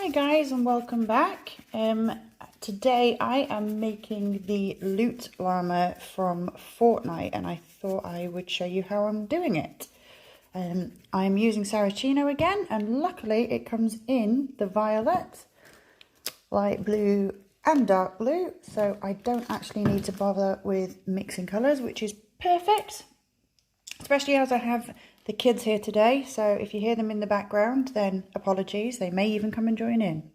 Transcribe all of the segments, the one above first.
Hi guys and welcome back. Today I am making the Loot llama from Fortnite and I thought I would show you how I'm doing it. I'm using Saracino again and luckily it comes in the violet, light blue and dark blue, so I don't actually need to bother with mixing colours, which is perfect, especially as I have the kids here today, so if you hear them in the background then apologies, they may even come and join in.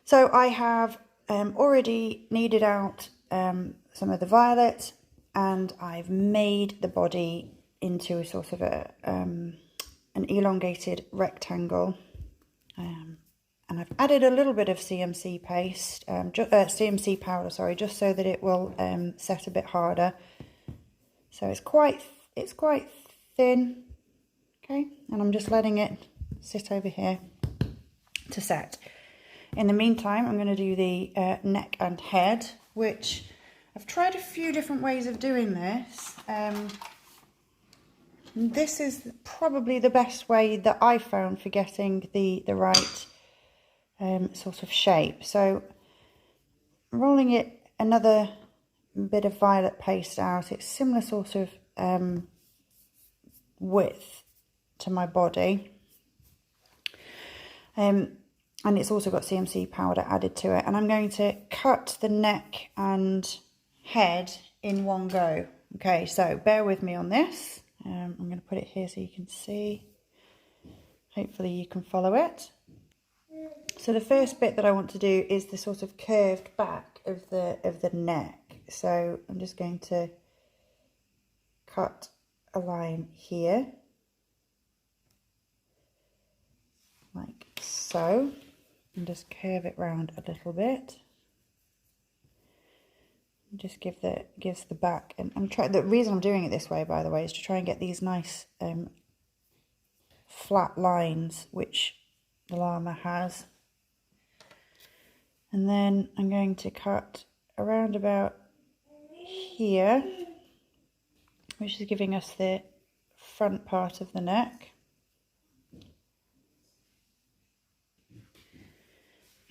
So I have already kneaded out some of the violet and I've made the body into a sort of an elongated rectangle, and I've added a little bit of CMC paste, CMC powder, sorry, just so that it will set a bit harder. So it's quite thin, okay, and I'm just letting it sit over here to set. In the meantime, I'm going to do the neck and head, which I've tried a few different ways of doing this. This is probably the best way that I found for getting the right sort of shape. So rolling it another bit of violet paste out, it's similar sort of width to my body, and it's also got CMC powder added to it, and I'm going to cut the neck and head in one go. Okay, so bear with me on this. I'm going to put it here so you can see, hopefully you can follow it. So the first bit that I want to do is the sort of curved back of the neck, so I'm just going to cut a line here like so and just curve it round a little bit and just gives the back, and I'm trying, the reason I'm doing it this way, by the way, is to try and get these nice flat lines which the llama has. And then I'm going to cut around about here, which is giving us the front part of the neck.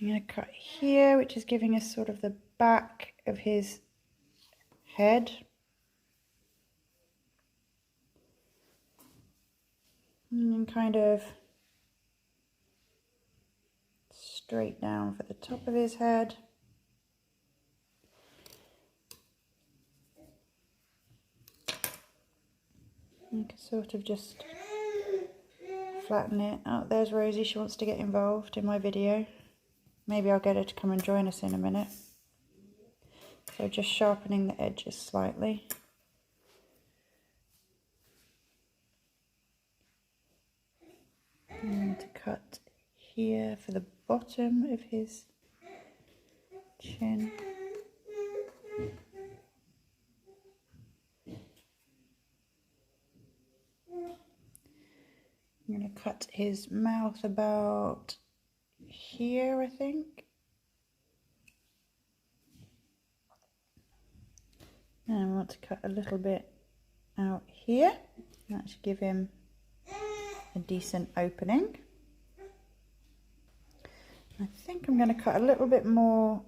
I'm going to cut here, which is giving us sort of the back of his head. And then kind of straight down for the top of his head. You can sort of just flatten it. Oh, there's Rosie, she wants to get involved in my video. Maybe I'll get her to come and join us in a minute. So just sharpening the edges slightly. I'm going to cut here for the bottom of his chin. I'm going to cut his mouth about here, I think. And I want to cut a little bit out here. That should give him a decent opening. I think I'm going to cut a little bit more.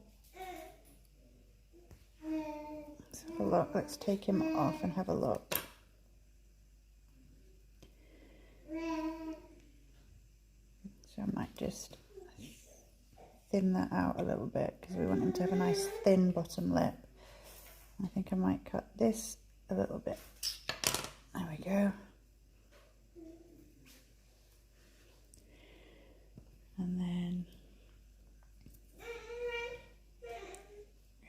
Let's have a look. Let's take him off and have a look. So I might just thin that out a little bit because we want him to have a nice thin bottom lip. I think I might cut this a little bit. There we go. And then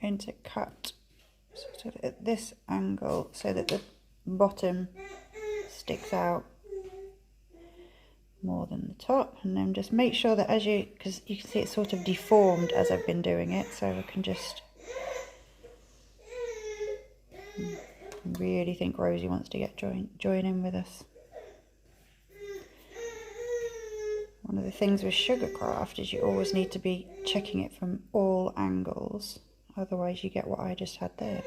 I'm going to cut sort of at this angle so that the bottom sticks out more than the top, and then just make sure that because you can see it's sort of deformed as I've been doing it, so I can just really think Rosie wants to get join in with us. One of the things with Sugarcraft is you always need to be checking it from all angles, otherwise you get what I just had there.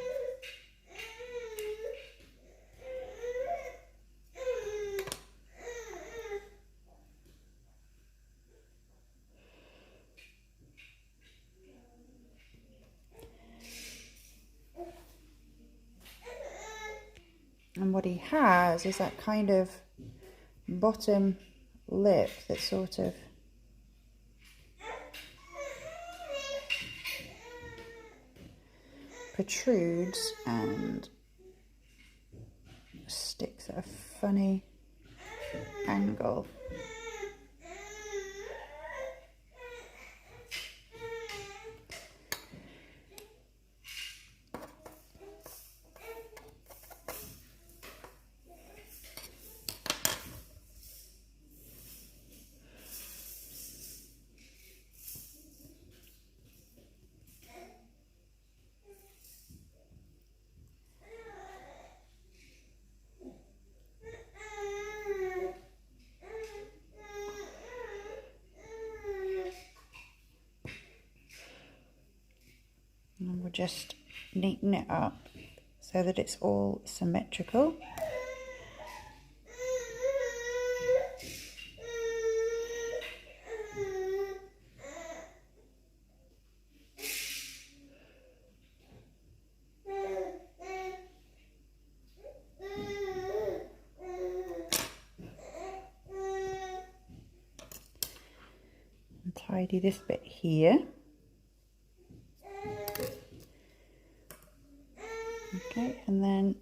And what he has is that kind of bottom lip that sort of protrudes and sticks at a funny angle. And we'll just neaten it up so that it's all symmetrical. And tidy this bit here. Okay, and then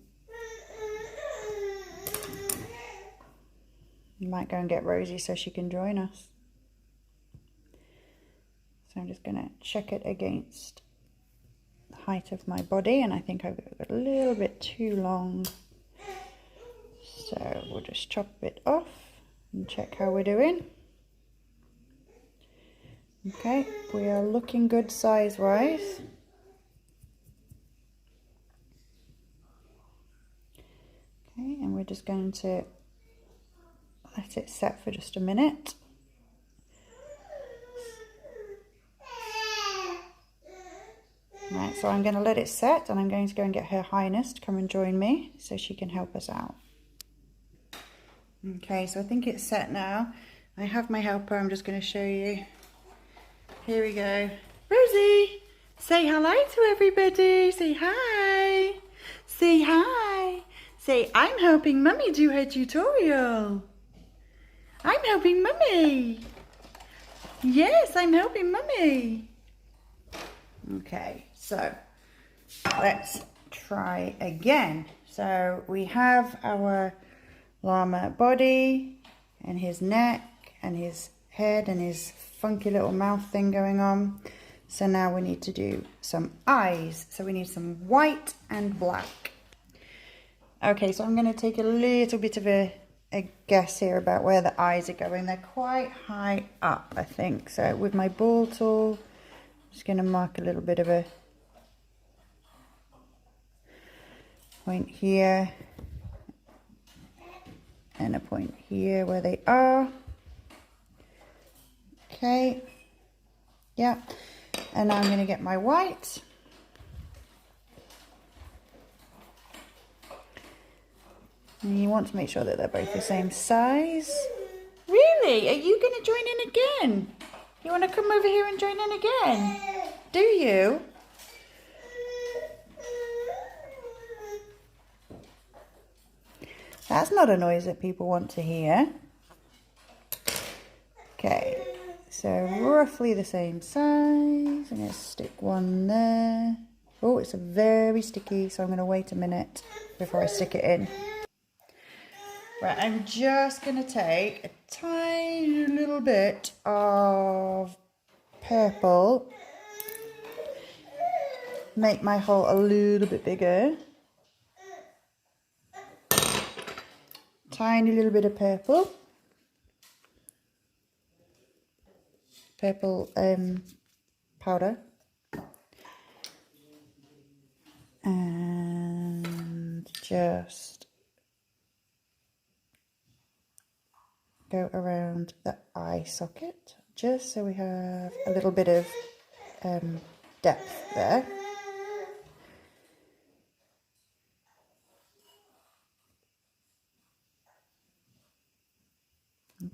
you might go and get Rosie so she can join us. So I'm just going to check it against the height of my body, and I think I've got a little bit too long. So we'll just chop it off and check how we're doing. Okay, we are looking good size-wise. Okay, and we're just going to let it set for just a minute. Right, so I'm going to let it set, and I'm going to go and get Her Highness to come and join me so she can help us out. Okay, so I think it's set now. I have my helper, I'm just going to show you. Here we go. Rosie, say hello to everybody. Say hi. Say hi. Say, I'm helping Mummy do her tutorial. I'm helping Mummy. Yes, I'm helping Mummy. Okay, so let's try again. So we have our llama body and his neck and his head and his funky little mouth thing going on. So now we need to do some eyes. So we need some white and black. Okay, so I'm going to take a little bit of a guess here about where the eyes are going. They're quite high up, I think. So with my ball tool, I'm just going to mark a little bit of a point here and a point here where they are. Okay, yeah, and now I'm going to get my white. And you want to make sure that they're both the same size. Really? Are you going to join in again? You want to come over here and join in again? Do you? That's not a noise that people want to hear. Okay, so roughly the same size. I'm going to stick one there. Oh, it's very sticky, so I'm going to wait a minute before I stick it in. Right, I'm just going to take a tiny little bit of purple, make my hole a little bit bigger. Tiny little bit of purple powder, and just go around the eye socket, just so we have a little bit of depth there.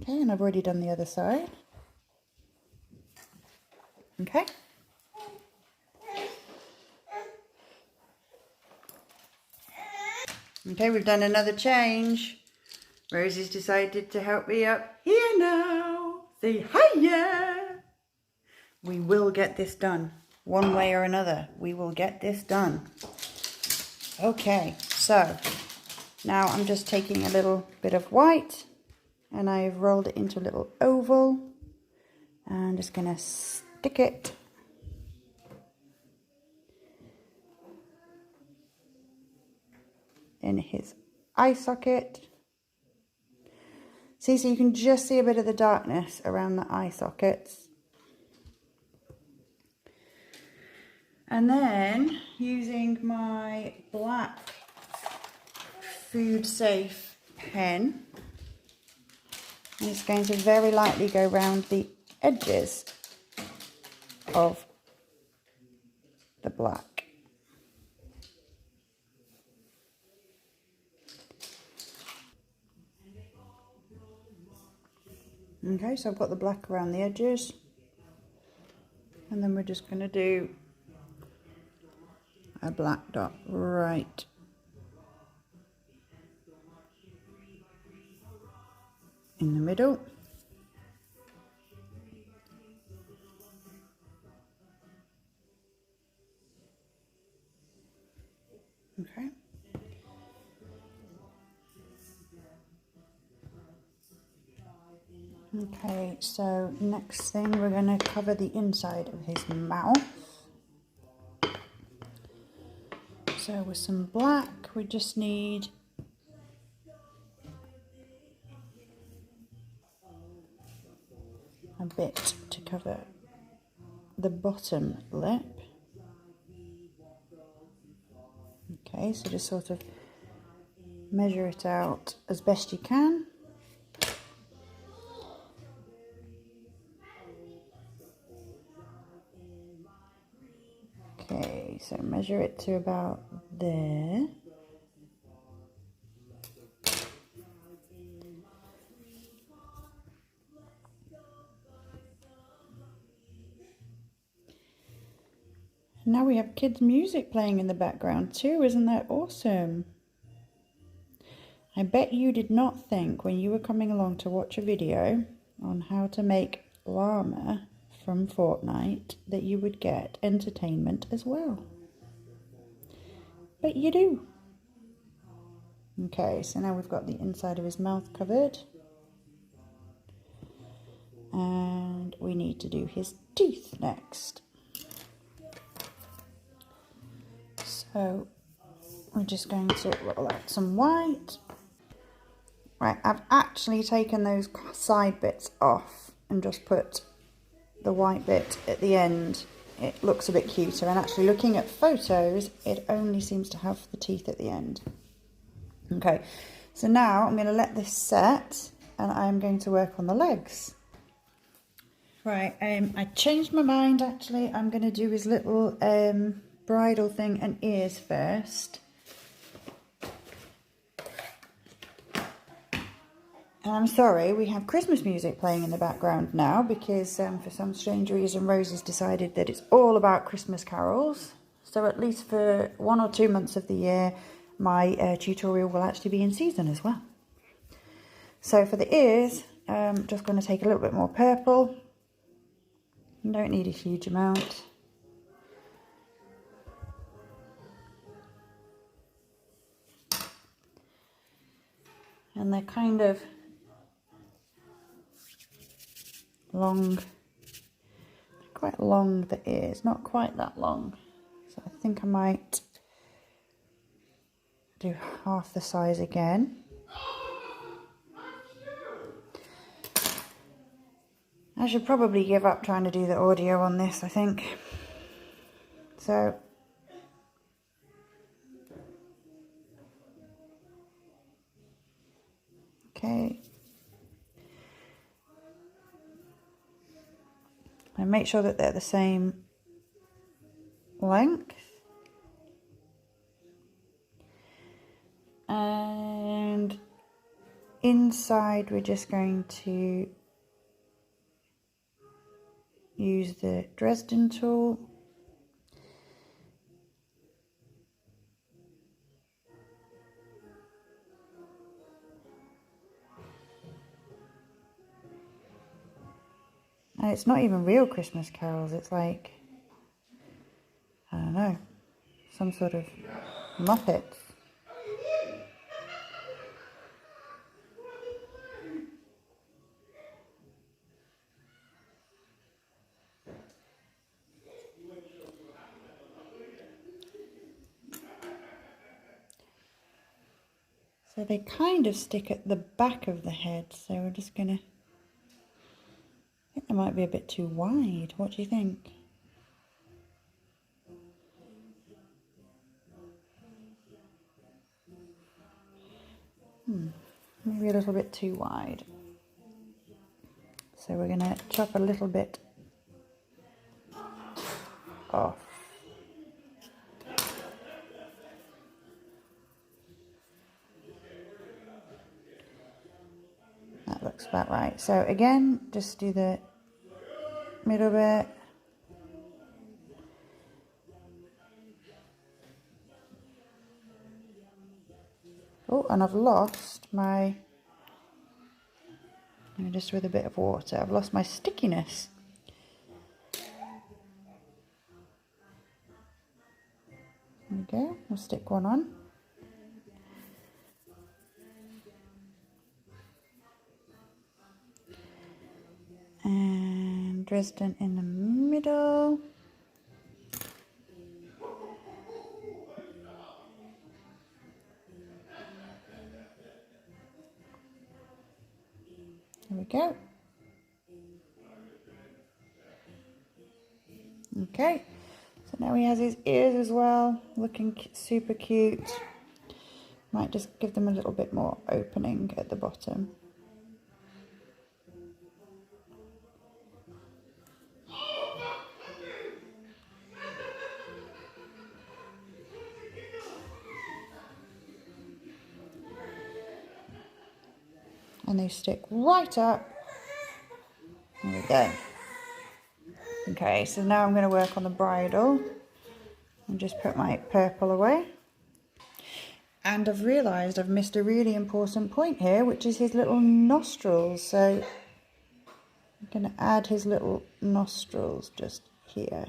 Okay, and I've already done the other side. Okay. Okay, we've done another change. Rosie's decided to help me up here now. Say hiya. We will get this done. One way or another, we will get this done. Okay, so now I'm just taking a little bit of white and I've rolled it into a little oval. And I'm just going to stick it in his eye socket. See, so you can just see a bit of the darkness around the eye sockets. And then using my black food safe pen, I'm just going to very lightly go around the edges of the black. Okay, so I've got the black around the edges, and then we're just going to do a black dot right in the middle. Okay. Okay, so next thing we're going to cover the inside of his mouth. So with some black, we just need a bit to cover the bottom lip. Okay, so just sort of measure it out as best you can. Okay, so measure it to about there. Now we have kids' music playing in the background too. Isn't that awesome? I bet you did not think when you were coming along to watch a video on how to make llama from Fortnite that you would get entertainment as well. But you do. Okay, so now we've got the inside of his mouth covered. And we need to do his teeth next. So we're just going to roll out some white. Right, I've actually taken those side bits off and just put the white bit at the end. It looks a bit cuter, and actually looking at photos, it only seems to have the teeth at the end. Okay, so now I'm going to let this set and I'm going to work on the legs. Right, I changed my mind actually. I'm going to do his little bridle thing and ears first. And I'm sorry, we have Christmas music playing in the background now because for some strange reason Rosie's decided that it's all about Christmas carols. So at least for 1 or 2 months of the year, my tutorial will actually be in season as well. So for the ears, I'm just going to take a little bit more purple. You don't need a huge amount. And they're kind of long, quite long, the ears, not quite that long. So I think I might do half the size again. I should probably give up trying to do the audio on this, I think. So okay. And make sure that they're the same length. And inside we're just going to use the Dresden tool. And it's not even real Christmas carols, it's like, I don't know, some sort of Muppets. So they kind of stick at the back of the head, so we're just gonna, I think they might be a bit too wide. What do you think? Maybe a little bit too wide. So we're gonna chop a little bit off. That looks about right. So again, just do the middle bit. Oh, and I've lost my, just with a bit of water, I've lost my stickiness. There we go, we'll stick one on. And Dresden in the middle. There we go. Okay, so now he has his ears as well, looking super cute. Might just give them a little bit more opening at the bottom. And they stick right up. There we go. Okay, so now I'm going to work on the bridle and just put my purple away. And I've realised I've missed a really important point here, which is his little nostrils. So I'm going to add his little nostrils just here.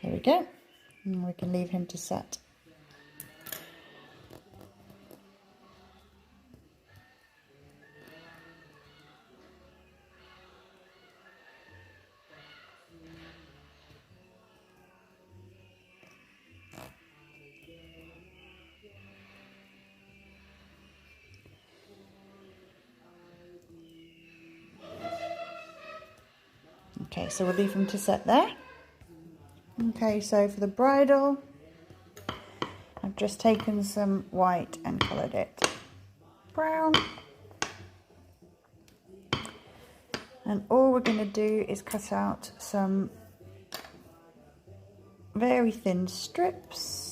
There we go. And we can leave him to set. Okay, so we'll leave him to set there. Okay, so for the bridle, I've just taken some white and coloured it brown. And all we're going to do is cut out some very thin strips.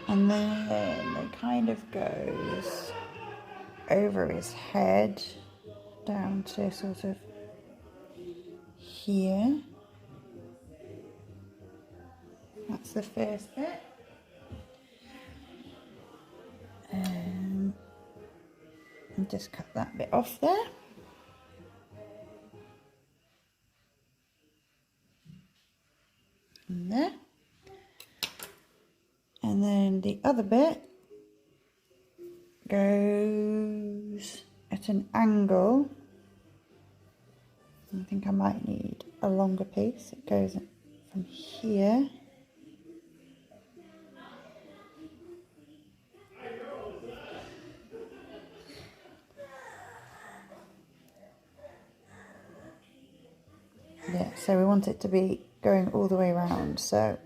And then it kind of goes over his head down to sort of here. That's the first bit. And just cut that bit off there. And there. And then the other bit goes at an angle. I think I might need a longer piece. It goes from here. Yeah, so we want it to be going all the way around, so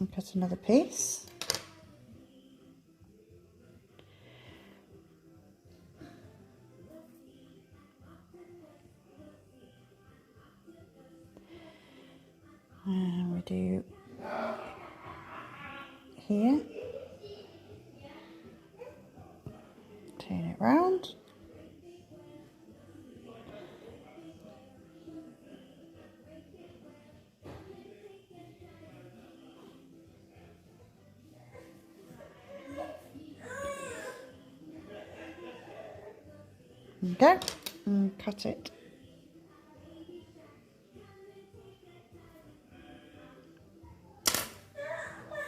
I'll cut another piece. And we do here. Turn it round. Okay, and cut it.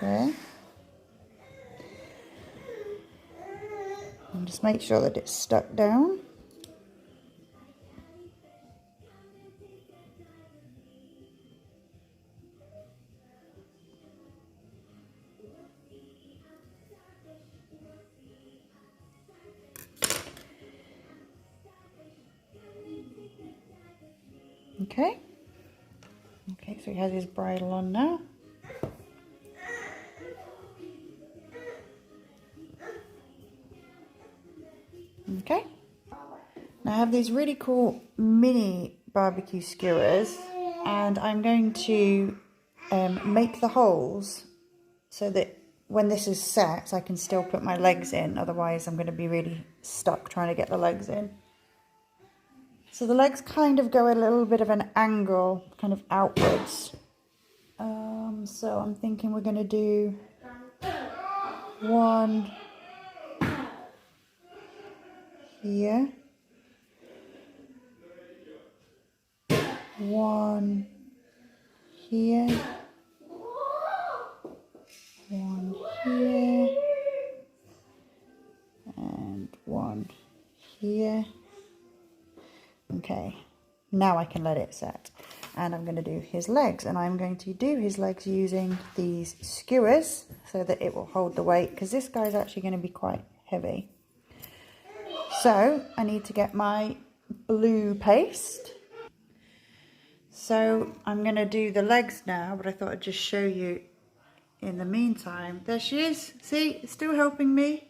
There. And just make sure that it's stuck down. Okay. Okay, so he has his bridle on now. Okay. Now I have these really cool mini barbecue skewers, and I'm going to make the holes so that when this is set I can still put my legs in, otherwise I'm going to be really stuck trying to get the legs in. So the legs kind of go a little bit of an angle, kind of outwards. So I'm thinking we're going to do one here, one here, one here, and one here. Okay, now I can let it set. And I'm going to do his legs, and I'm going to do his legs using these skewers so that it will hold the weight, because this guy's actually going to be quite heavy. So I need to get my blue paste. So I'm going to do the legs now, but I thought I'd just show you in the meantime. There she is. See, it's still helping me.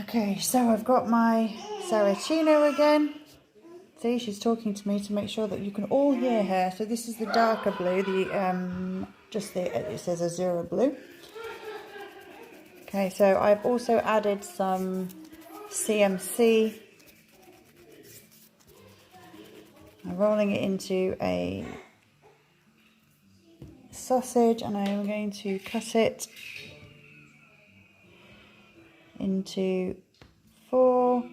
Okay, so I've got my Saracino again. See, she's talking to me to make sure that you can all hear her. So this is the darker blue, it says Azura blue. Okay, so I've also added some CMC. I'm rolling it into a sausage, and I am going to cut it into 4.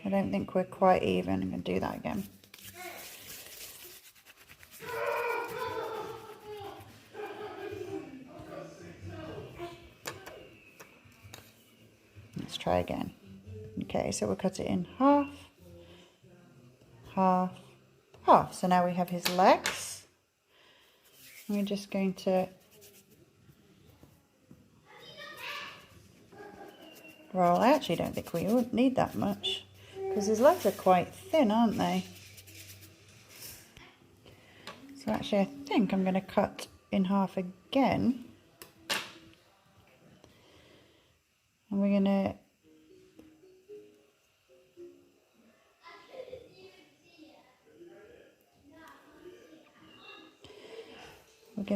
I don't think we're quite even. I'm going to do that again. Let's try again. Okay, so we'll cut it in half, half, half. So now we have his legs. We're just going to roll. I actually don't think we would need that much, because his legs are quite thin, aren't they? So actually I think I'm going to cut in half again. And we're going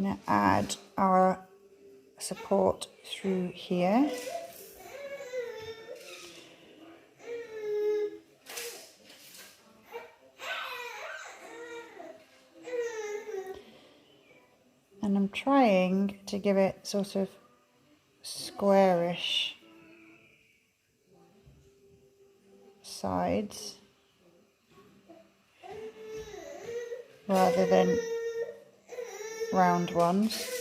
to add our support through here. And I'm trying to give it sort of squarish sides rather than round ones.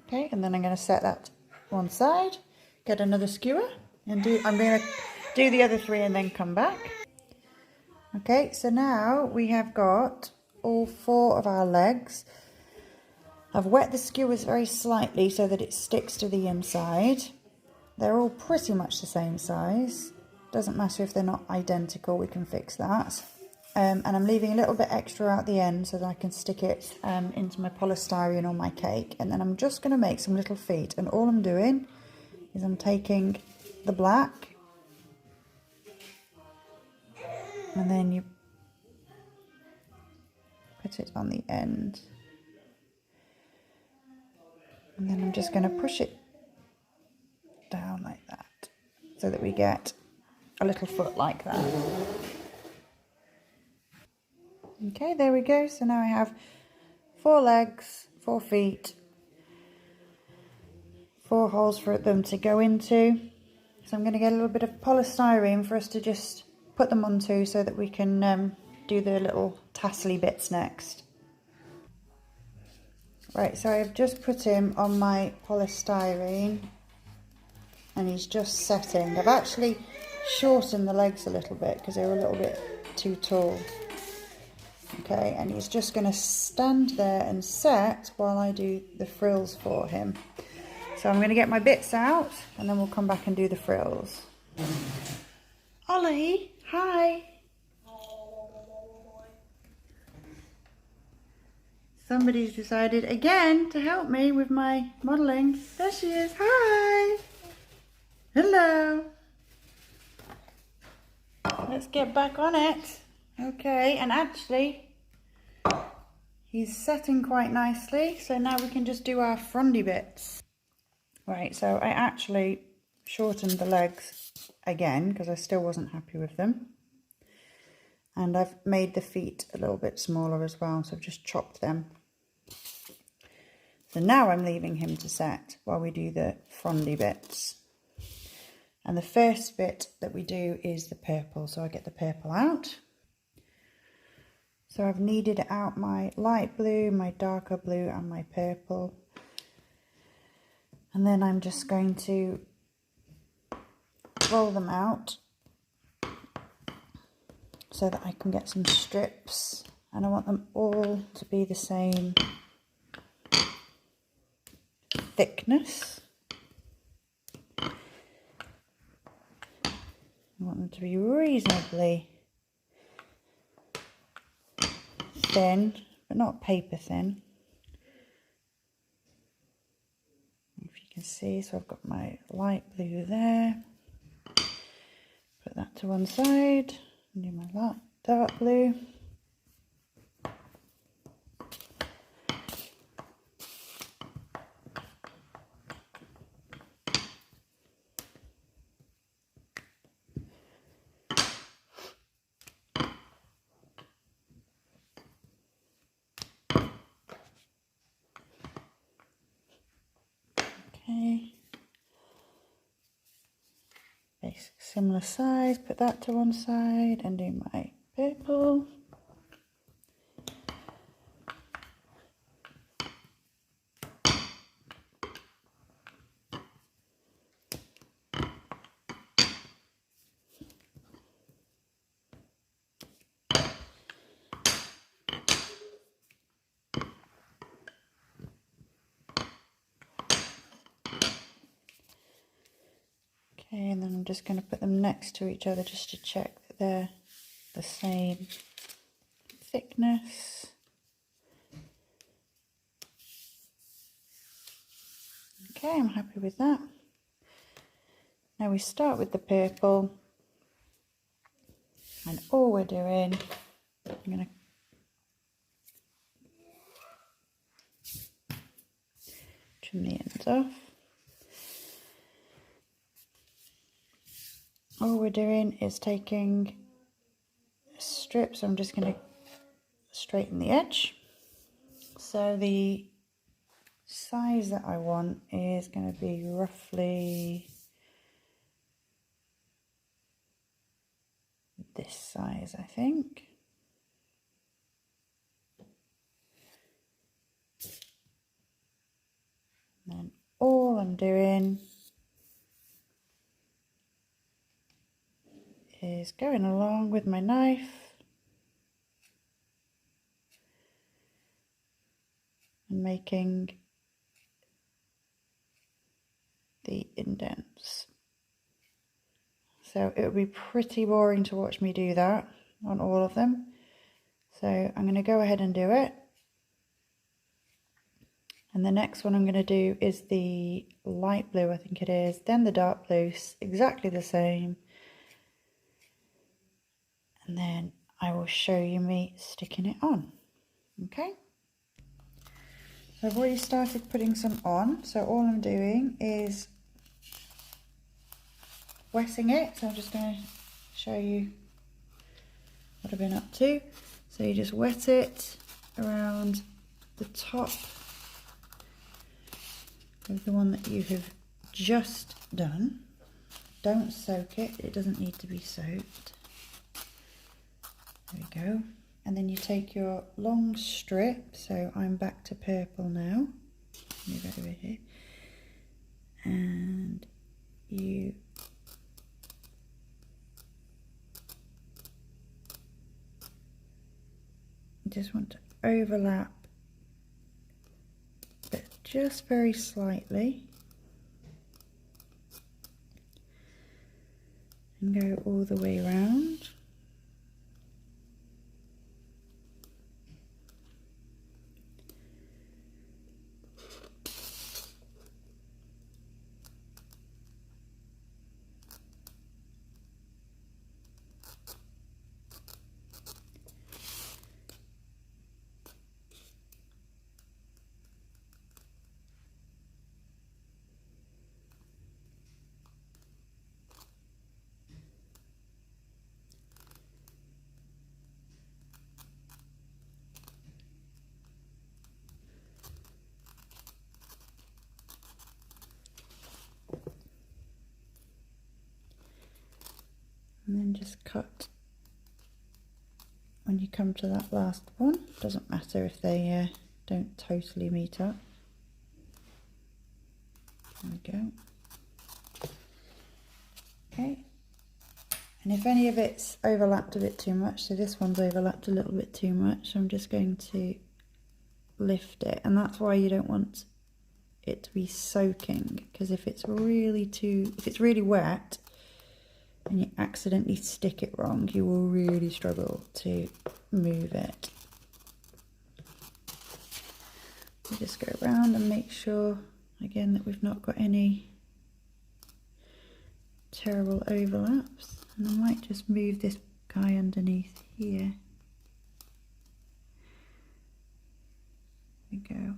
Okay, and then I'm going to set that one side, get another skewer, and I'm going to do the other 3 and then come back. Okay, so now we have got all 4 of our legs. I've wet the skewers very slightly so that it sticks to the inside. They're all pretty much the same size. Doesn't matter if they're not identical, we can fix that. and I'm leaving a little bit extra out the end so that I can stick it into my polystyrene on my cake. And then I'm just going to make some little feet, and all I'm doing is I'm taking the black, and then you put it on the end, and then I'm just going to push it down like that so that we get a little foot like that. Okay, there we go. So now I have 4 legs, 4 feet, 4 holes for them to go into. So I'm going to get a little bit of polystyrene for us to just put them onto so that we can do the little tassely bits next. Right, so I've just put him on my polystyrene and he's just setting. I've actually shortened the legs a little bit because they were a little bit too tall. Okay, and he's just going to stand there and set while I do the frills for him. So I'm going to get my bits out and then we'll come back and do the frills. Ollie, hi. Somebody's decided again to help me with my modelling. There she is. Hi. Hello. Let's get back on it. Okay, and actually he's setting quite nicely, so now we can just do our frondy bits. Right, so I actually shortened the legs again because I still wasn't happy with them. And I've made the feet a little bit smaller as well, so I've just chopped them. So now I'm leaving him to set while we do the frondy bits. And the first bit that we do is the purple, so I get the purple out. So I've kneaded out my light blue, my darker blue and my purple. And then I'm just going to roll them out so that I can get some strips. And I want them all to be the same thickness. I want them to be reasonably thin, but not paper thin. If you can see, so I've got my light blue there. Put that to one side and do my dark blue. Okay, basic similar size, put that to one side and do my purple. Okay, and then I'm just going to put them next to each other just to check that they're the same thickness. Okay, I'm happy with that. Now we start with the purple, and all we're doing, I'm going to trim the ends off. All we're doing is taking a strip, so I'm just going to straighten the edge. So the size that I want is going to be roughly this size, I think. And then all I'm doing is going along with my knife and making the indents. So it would be pretty boring to watch me do that on all of them, So I'm going to go ahead and do it. And the next one I'm going to do is the light blue, I think it is, then the dark blue, exactly the same. And then I will show you me sticking it on. Okay. So I've already started putting some on. So all I'm doing is wetting it. So I'm just going to show you what I've been up to. So you just wet it around the top of the one that you have just done. Don't soak it, it doesn't need to be soaked. There we go. And then you take your long strip, so I'm back to purple now. Move it over here. And you just want to overlap, but just very slightly. And go all the way around. And then just cut when you come to that last one. Doesn't matter if they don't totally meet up. There we go. Okay. And if any of it's overlapped a bit too much, so this one's overlapped a little bit too much, I'm just going to lift it. And that's why you don't want it to be soaking, because if it's really wet and you accidentally stick it wrong, you will really struggle to move it. We just go around and make sure again that we've not got any terrible overlaps. And I might just move this guy underneath here. There we go.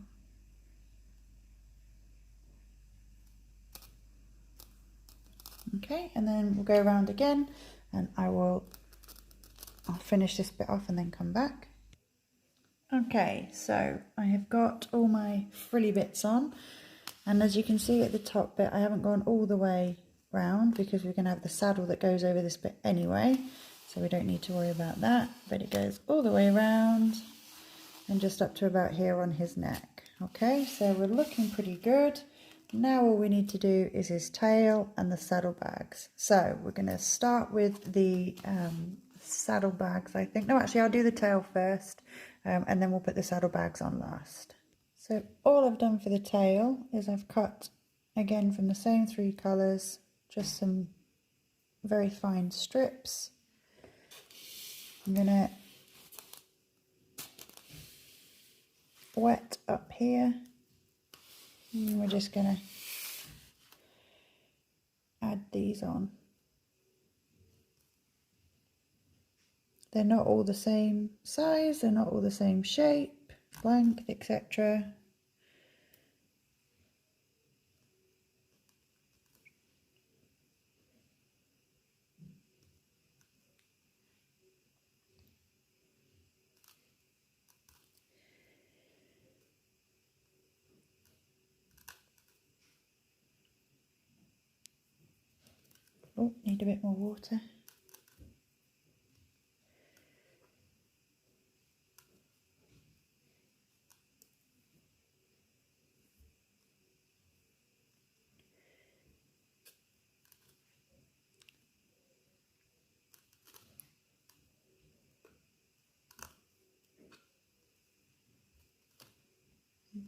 Okay, and then we'll go around again, and I'll finish this bit off and then come back. Okay, so I have got all my frilly bits on, and as you can see at the top bit, I haven't gone all the way round because we're going to have the saddle that goes over this bit anyway, so we don't need to worry about that, but it goes all the way around and just up to about here on his neck. Okay, so we're looking pretty good. Now all we need to do is his tail and the saddlebags. So we're going to start with the saddlebags, I think. No, actually I'll do the tail first, and then we'll put the saddlebags on last. So all I've done for the tail is I've cut, again from the same 3 colours, just some very fine strips. I'm going to wet up here. And we're just going to add these on. They're not all the same size, they're not all the same shape, length, etc. Oh, need a bit more water.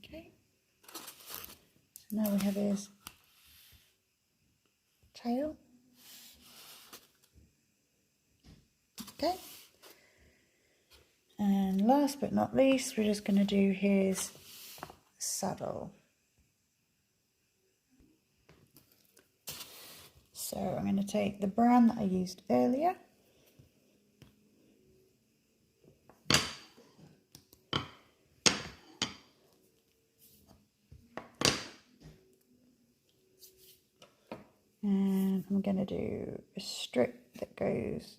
Okay, so now we have his tail. Okay, and And last but not least, we're just going to do his saddle. So I'm going to take the brown that I used earlier. And I'm going to do a strip that goes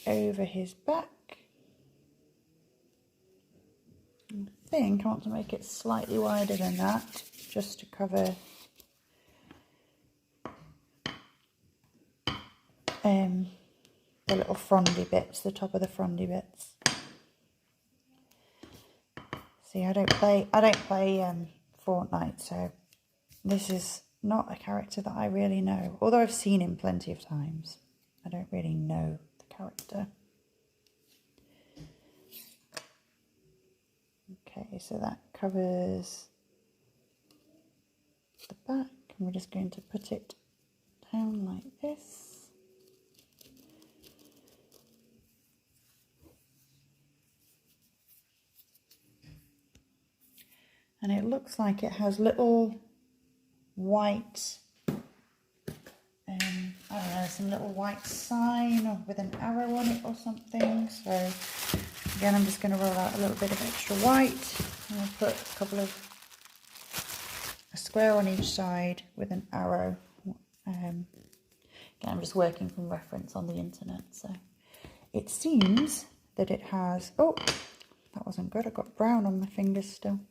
over his back. I think I want to make it slightly wider than that, just to cover the little frondy bits, the top of the frondy bits. See, I don't play Fortnite, so this is not a character that I really know. Although I've seen him plenty of times, I don't really know the character. Okay, so that covers the back, and we're just going to put it down like this. And it looks like it has little white, I don't know, some little white sign or with an arrow on it or something. So again, I'm just going to roll out a little bit of extra white, and I'll put a square on each side with an arrow. Again, I'm just working from reference on the internet. So it seems that it has, oh, that wasn't good. I got brown on my fingers still.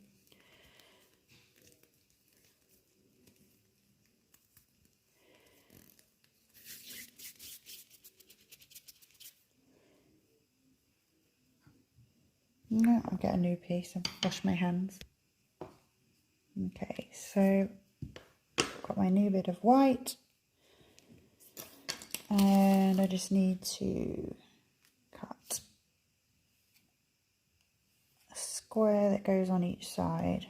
No, I'll get a new piece and wash my hands. Okay, so I've got my new bit of white, and I just need to cut a square that goes on each side.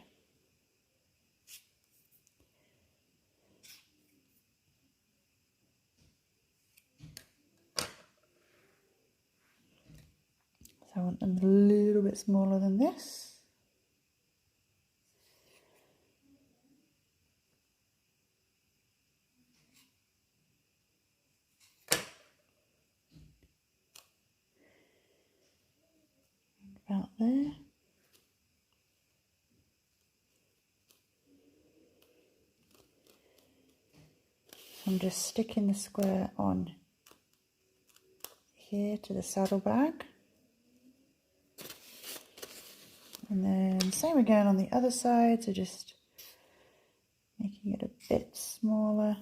So I want them a little bit smaller than this. About there. So I'm just sticking the square on here to the saddlebag. And then same again on the other side, so just making it a bit smaller.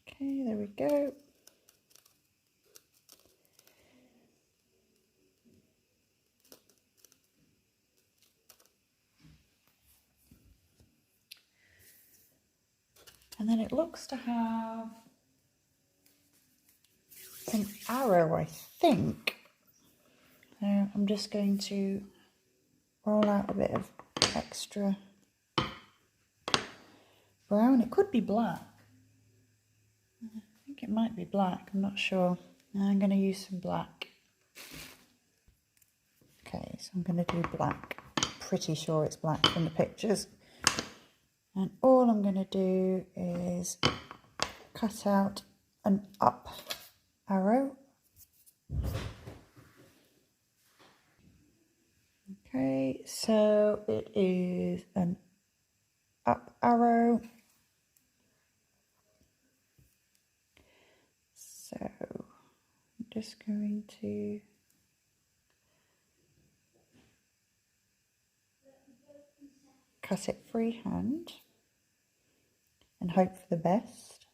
Okay, there we go. And then it looks to have an arrow, I think. So I'm just going to roll out a bit of extra brown. It could be black. I think it might be black, I'm not sure. I'm going to use some black. Okay, so I'm going to do black. Pretty sure it's black from the pictures. And all I'm going to do is cut out an up arrow. Okay, so it is an up arrow. So I'm just going to cut it freehand and hope for the best.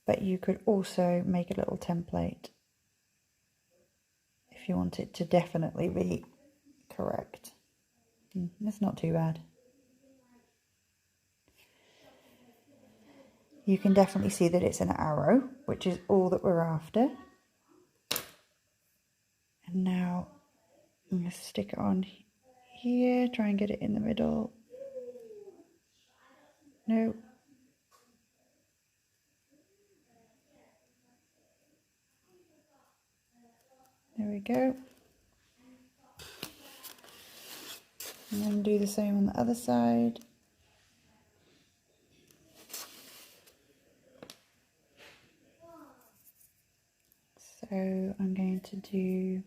But you could also make a little template if you want it to definitely be correct. That's not too bad. You can definitely see that it's an arrow, which is all that we're after. And now I'm going to stick it on here, try and get it in the middle. No. There we go. And then do the same on the other side. So I'm going to do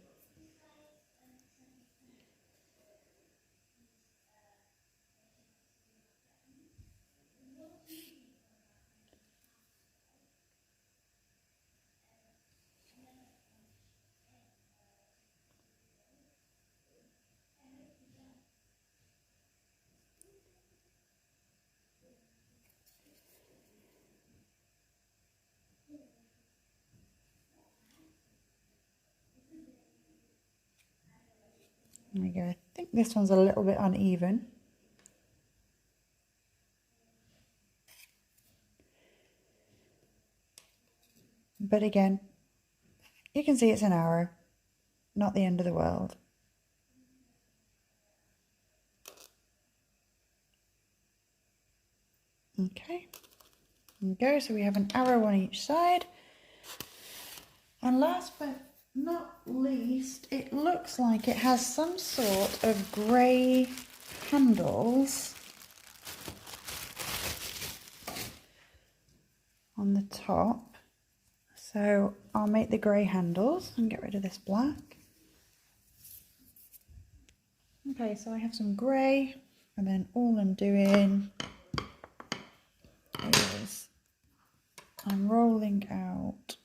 there we go. I think this one's a little bit uneven. But again, you can see it's an arrow, not the end of the world. Okay, there we go. So we have an arrow on each side. And last but not least, it looks like it has some sort of grey handles on the top. So I'll make the grey handles and get rid of this black. Okay, so I have some grey, and then all I'm doing is I'm rolling out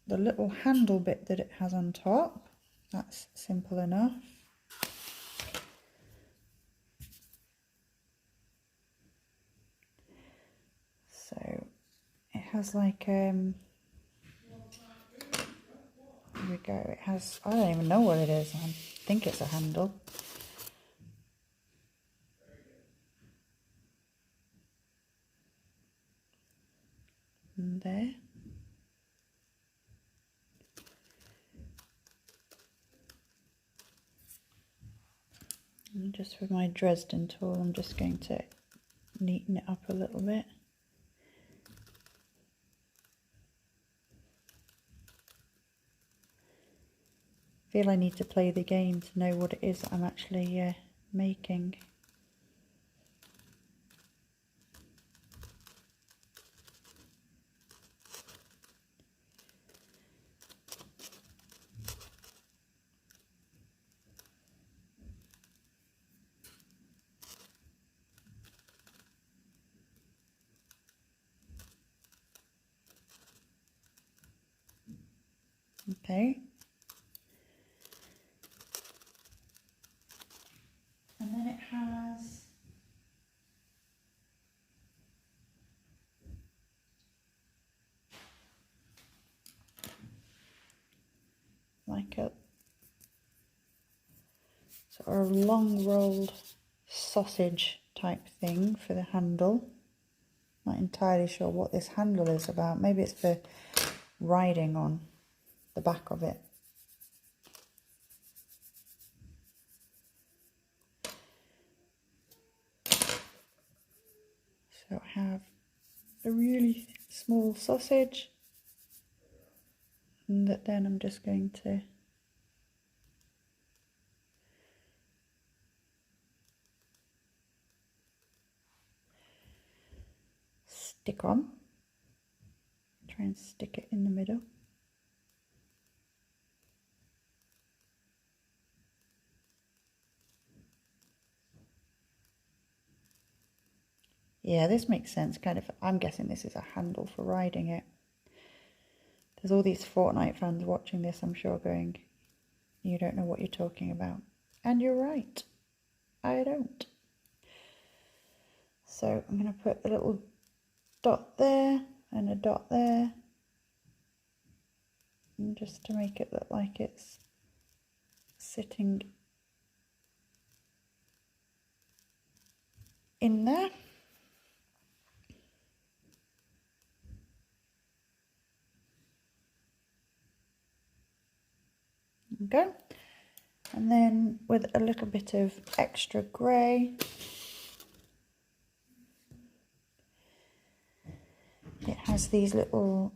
the little handle bit that it has on top. That's simple enough. So it has like here we go. It has, I don't even know what it is. I think it's a handle. And there. And just with my Dresden tool, I'm just going to neaten it up a little bit. I feel I need to play the game to know what it is that I'm actually making. Okay. And then it has like a sort of long rolled sausage type thing for the handle. Not entirely sure what this handle is about. Maybe it's for riding on the back of it. So I have a really small sausage, and that then I'm just going to stick on. Try and stick it in the middle. Yeah, this makes sense, kind of. I'm guessing this is a handle for riding it. There's all these Fortnite fans watching this, I'm sure, going, you don't know what you're talking about. And you're right, I don't. So I'm going to put a little dot there and a dot there, and just to make it look like it's sitting in there. Okay, And then with a little bit of extra grey, it has these little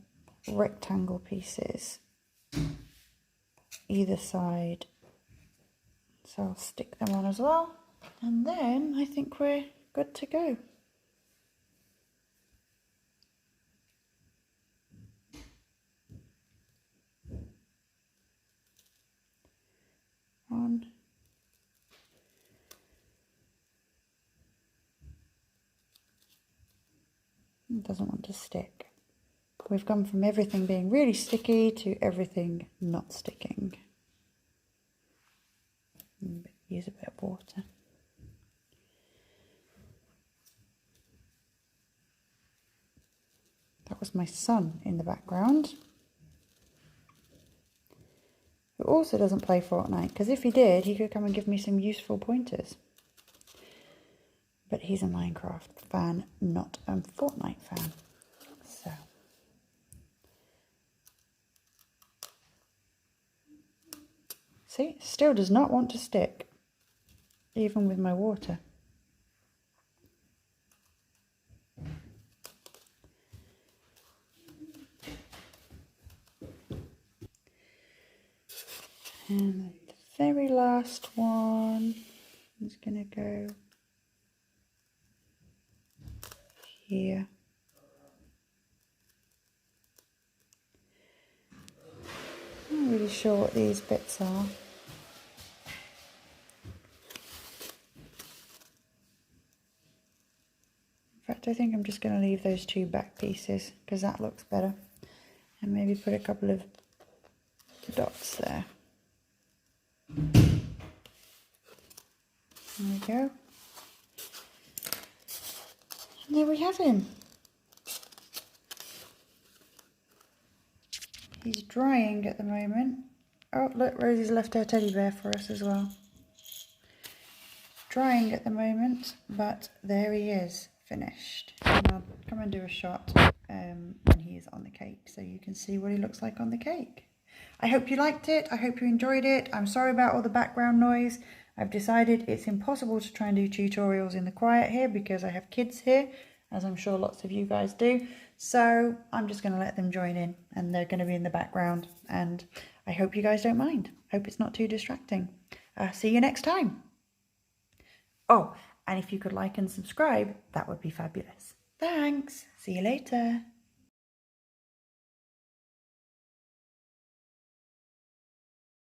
rectangle pieces either side. So I'll stick them on as well. And then I think we're good to go. On. It doesn't want to stick. We've gone from everything being really sticky to everything not sticking. Use a bit of water. That was my son in the background, who also doesn't play Fortnite, because if he did, he could come and give me some useful pointers. But he's a Minecraft fan, not a Fortnite fan. So. See, still does not want to stick, even with my water. And the very last one is going to go here. I'm not really sure what these bits are. In fact, I think I'm just going to leave those two back pieces because that looks better. And maybe put a couple of dots there. There we go. And there we have him. He's drying at the moment. Oh, look, Rosie's left her teddy bear for us as well. Drying at the moment, but there he is, finished. And I'll come and do a shot when he is on the cake so you can see what he looks like on the cake. I hope you liked it. I hope you enjoyed it. I'm sorry about all the background noise. I've decided it's impossible to try and do tutorials in the quiet here because I have kids here, as I'm sure lots of you guys do. So I'm just going to let them join in and they're going to be in the background. And I hope you guys don't mind. Hope it's not too distracting. See you next time. Oh, and if you could like and subscribe, that would be fabulous. Thanks. See you later.